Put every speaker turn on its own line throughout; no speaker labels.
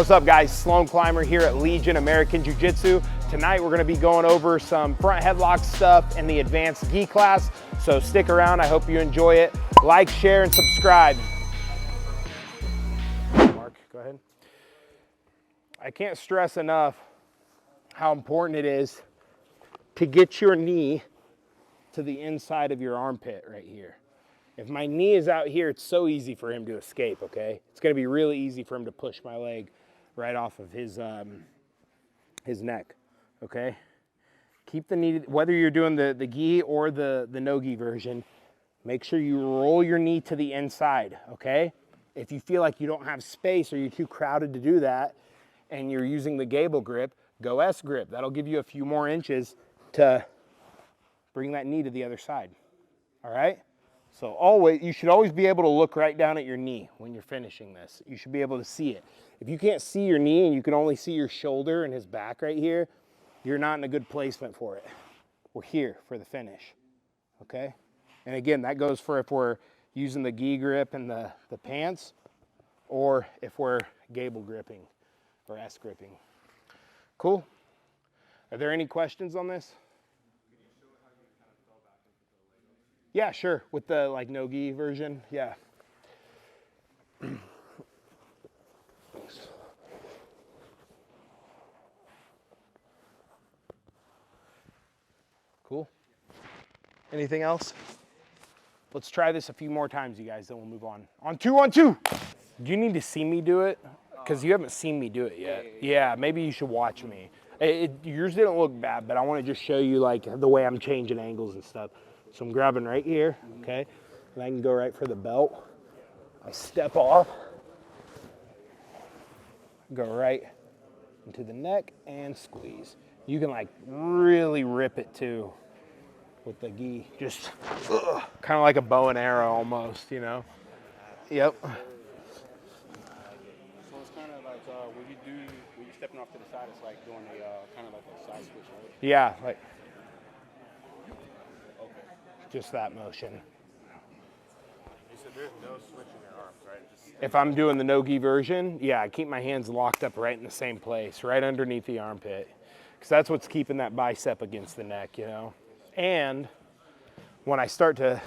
What's up guys, Sloan Clymer here at Legion American Jiu Jitsu. Tonight we're gonna be going over some front headlock stuff in the advanced gi class. So stick around, I hope you enjoy it. Like, share, and subscribe. Mark, go ahead. I can't stress enough how important it is to get your knee to the inside of your armpit right here. If my knee is out here, it's so easy for him to escape, okay? It's gonna be really easy for him to push my leg right off of his neck, okay? Keep the knee, whether you're doing the gi or the no gi version, make sure you roll your knee to the inside, okay? If you feel like you don't have space or you're too crowded to do that and you're using the gable grip, go S grip. That'll give you a few more inches to bring that knee to the other side, all right? So you should always be able to look right down at your knee when you're finishing this. You should be able to see it. If you can't see your knee and you can only see your shoulder and his back right here, you're not in a good placement for it. We're here for the finish, okay? And again, that goes for if we're using the gi grip and the pants, or if we're gable gripping or S gripping. Cool? Are there any questions on this? Yeah, sure, with the like no gi version, yeah. Cool. Anything else? Let's try this a few more times, you guys, then we'll move on. On two, on two. Do you need to see me do it? Because you haven't seen me do it yet. Yeah, maybe you should watch me. Yours didn't look bad, but I want to just show you like the way I'm changing angles and stuff. So I'm grabbing right here, okay? And I can go right for the belt. I step off, go right into the neck and squeeze. You can like really rip it too with the gi. Just kind of like a bow and arrow almost, you know? Yep.
So it's kind of like when you're stepping off to the side, it's like doing a kind of like a side switch, right?
Yeah, like just that motion.
You said there's no switch in your arms, right?
If I'm doing the no-gi version, yeah, I keep my hands locked up right in the same place, right underneath the armpit. Because that's what's keeping that bicep against the neck, you know? And when I start to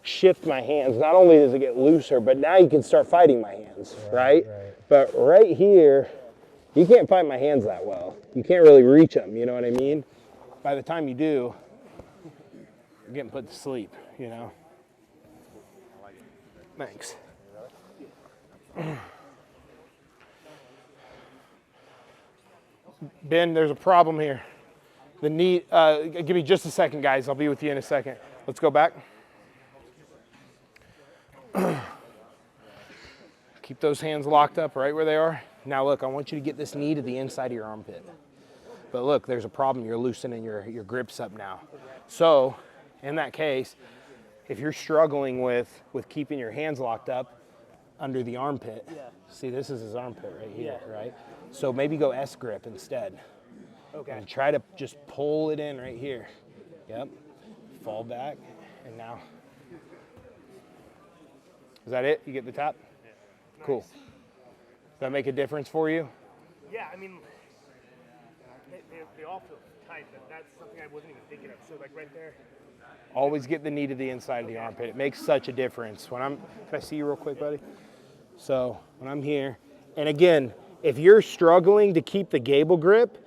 shift my hands, not only does it get looser, but now you can start fighting my hands, right? But right here, you can't fight my hands that well. You can't really reach them, you know what I mean? By the time you do, you're getting put to sleep, you know? Thanks. Ben, there's a problem here. The knee, give me just a second, guys. I'll be with you in a second. Let's go back. Keep those hands locked up right where they are. Now look, I want you to get this knee to the inside of your armpit. But look, there's a problem. You're loosening your grips up now. So, in that case, if you're struggling with keeping your hands locked up under the armpit, see, this is his armpit right here, right? So maybe go S grip instead. Okay. And try to just pull it in right here. Yep. Fall back, and now. Is that it? You get the top?
Yeah.
Cool. Does that make a difference for you?
Yeah, I mean, they all feel tight, but that's something I wasn't even thinking of. So like right there.
Always get the knee to the inside of the armpit. It makes such a difference. Can I see you real quick, buddy? So when I'm here, and again, if you're struggling to keep the gable grip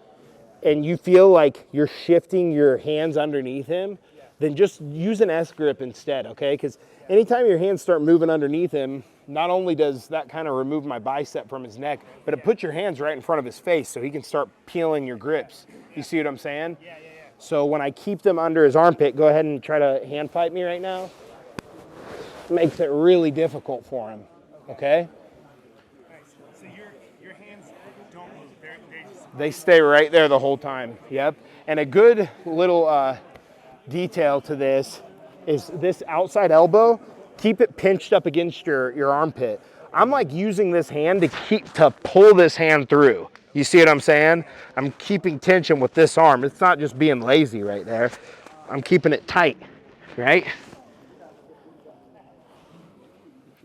and you feel like you're shifting your hands underneath him, then just use an S grip instead, okay? Because anytime your hands start moving underneath him, not only does that kind of remove my bicep from his neck, but it puts your hands right in front of his face so he can start peeling your grips. You see what I'm saying?
Yeah.
So when I keep them under his armpit, go ahead and try to hand fight me right now. Makes it really difficult for him, okay?
Nice. So your hands don't move.
They stay right there the whole time, yep. And a good little detail to this is this outside elbow, keep it pinched up against your armpit. I'm like using this hand to pull this hand through. You see what I'm saying? I'm keeping tension with this arm. It's not just being lazy right there. I'm keeping it tight, right?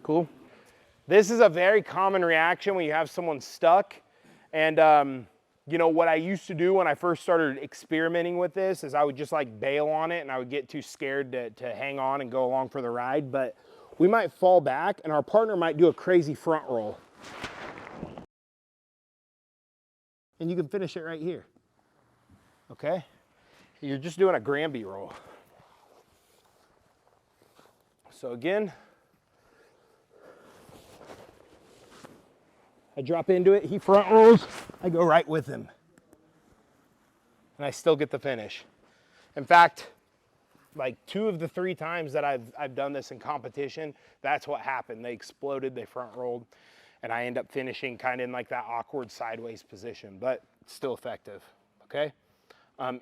Cool. This is a very common reaction when you have someone stuck. And you know, what I used to do when I first started experimenting with this is I would just like bail on it, and I would get too scared to hang on and go along for the ride. But we might fall back and our partner might do a crazy front roll. And you can finish it right here, okay? You're just doing a Granby roll. So again, I drop into it, he front rolls, I go right with him. And I still get the finish. In fact, like 2 of the 3 times that I've done this in competition, that's what happened. They exploded, they front rolled, and I end up finishing kind of in like that awkward sideways position, but still effective, okay?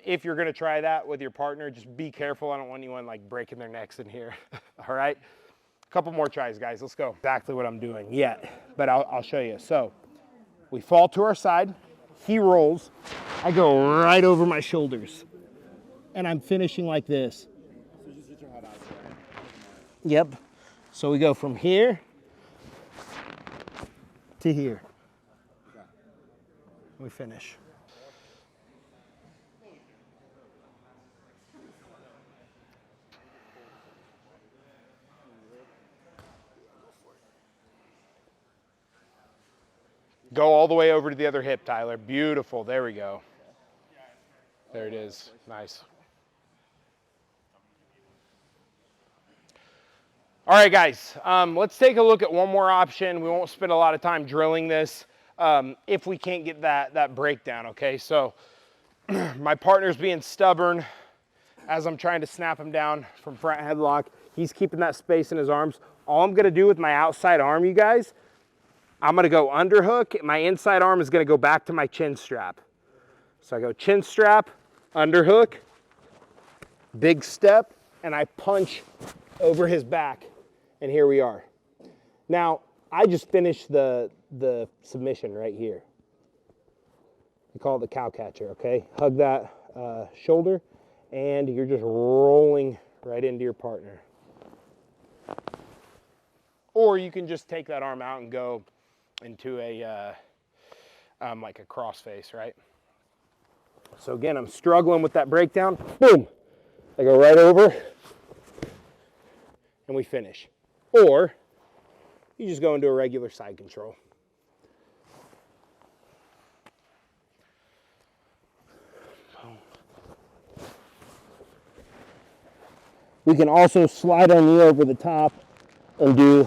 If you're gonna try that with your partner, just be careful. I don't want anyone like breaking their necks in here, all right? Couple more tries, guys, let's go. Exactly what I'm doing yet, but I'll show you. So we fall to our side, he rolls, I go right over my shoulders, and I'm finishing like this. Yep, so we go from here to here. We finish. Go all the way over to the other hip, Tyler. Beautiful. There we go. There it is. Nice. All right, guys. Let's take a look at one more option. We won't spend a lot of time drilling this if we can't get that breakdown, okay? So my partner's being stubborn as I'm trying to snap him down from front headlock. He's keeping that space in his arms. All I'm going to do with my outside arm, you guys, I'm gonna go underhook. My inside arm is gonna go back to my chin strap. So I go chin strap, underhook, big step, and I punch over his back, and here we are. Now, I just finished the submission right here. We call it the cow catcher, okay? Hug that shoulder, and you're just rolling right into your partner. Or you can just take that arm out and go into a like a cross face, right? So again, I'm struggling with that breakdown. Boom! I go right over and we finish. Or you just go into a regular side control. We can also slide our knee over the top and do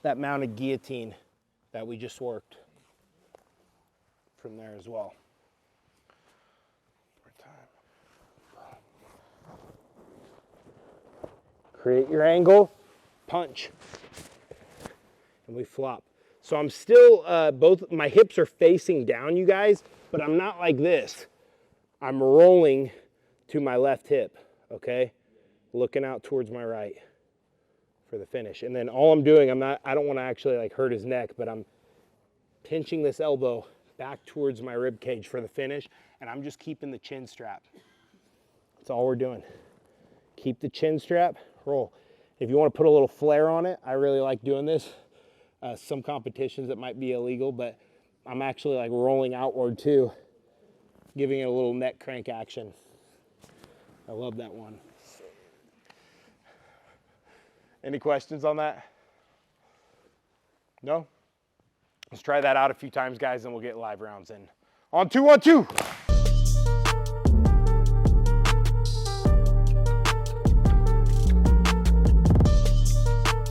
that mounted guillotine that we just worked from there as well. Create your angle, punch, and we flop. So I'm still, both my hips are facing down, you guys, but I'm not like this. I'm rolling to my left hip, okay? Looking out towards my right for the finish. And then all I'm doing, I don't want to actually like hurt his neck, but I'm pinching this elbow back towards my rib cage for the finish, and I'm just keeping the chin strap. That's all we're doing. Keep the chin strap, roll. If you want to put a little flair on it, I really like doing this. Some competitions it might be illegal, but I'm actually like rolling outward too, giving it a little neck crank action. I love that one. Any questions on that? No? Let's try that out a few times, guys, and we'll get live rounds in. On 2, 1, 2.